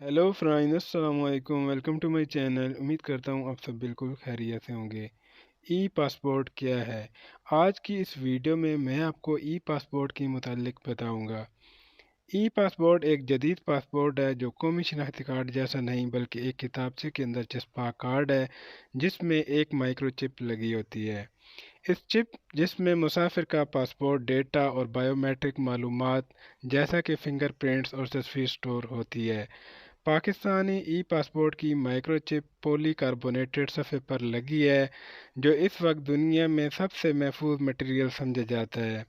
Hello फ्राइन अस्सलाम वालेकुम, welcome to my channel. उम्मीद करता हूँ आप सब बिल्कुल खैरियत से होंगे। ई पासपोर्ट क्या है? आज की इस वीडियो में मैं आपको ई पासपोर्ट के मुतालिक बताऊंगा। ई पासपोर्ट एक जदीद पासपोर्ट है जो कौमी शनाख्ती कार्ड जैसा नहीं बल्कि एक किताबचे के अंदर छपा कार्ड है जिसमें एक माइक्रोचिप लगी होती है। इस चिप जिसमें मुसाफिर का पासपोर्ट डेटा और बायोमेट्रिक मालूमात जैसा कि फिंगरप्रिंट्स और तस्वीर स्टोर होती है। पाकिस्तानी ई पासपोर्ट की माइक्रोचिप पॉलीकार्बोनेटेड सफ़े पर लगी है जो इस वक्त दुनिया में सबसे महफूज मटेरियल समझा जाता है।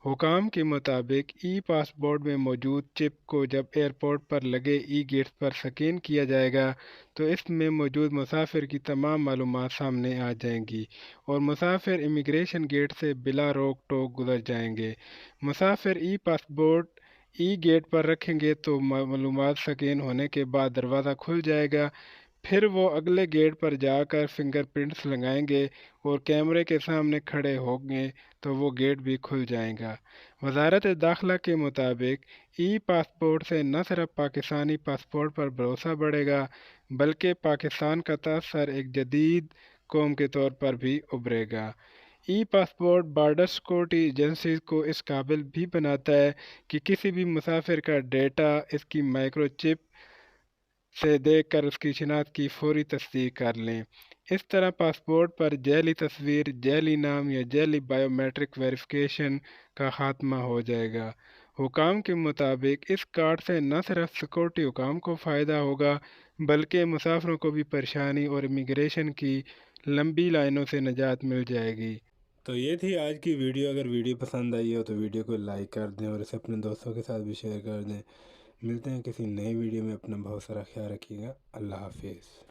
हुकाम के मुताबिक ई पासपोर्ट में मौजूद चिप को जब एयरपोर्ट पर लगे ई गेट्स पर स्कैन किया जाएगा तो इसमें मौजूद मुसाफिर की तमाम मालूमात सामने आ जाएंगी और मुसाफिर इमिग्रेशन गेट से बिला रोक टोक गुजर जाएंगे। मुसाफिर ई पासपोर्ट ई गेट पर रखेंगे तो मालूमात स्कैन होने के बाद दरवाज़ा खुल जाएगा। फिर वो अगले गेट पर जाकर फिंगरप्रिंट्स लगाएंगे और कैमरे के सामने खड़े होंगे तो वो गेट भी खुल जाएगा। वजारत दाखिला के मुताबिक ई पासपोर्ट से न सिर्फ पाकिस्तानी पासपोर्ट पर भरोसा बढ़ेगा बल्कि पाकिस्तान का तसर एक जदीद कौम के तौर पर भी उभरेगा। ई पासपोर्ट बॉर्डर सिक्योरिटी एजेंसी को इस काबिल भी बनाता है कि किसी भी मुसाफिर का डेटा इसकी माइक्रोचिप से देखकर उसकी शिनाख्त की फौरी तस्दीक कर लें। इस तरह पासपोर्ट पर जैली तस्वीर, जैली नाम या जैली बायोमेट्रिक वेरिफिकेशन का खात्मा हो जाएगा। हुकाम के मुताबिक इस कार्ड से न सिर्फ सिक्योरिटी हुकाम को फ़ायदा होगा बल्कि मुसाफिरों को भी परेशानी और इमिग्रेशन की लंबी लाइनों से निजात मिल जाएगी। तो ये थी आज की वीडियो। अगर वीडियो पसंद आई हो तो वीडियो को लाइक कर दें और इसे अपने दोस्तों के साथ भी शेयर कर दें। मिलते हैं किसी नई वीडियो में। अपना बहुत सारा ख्याल रखिएगा। अल्लाह हाफिज़।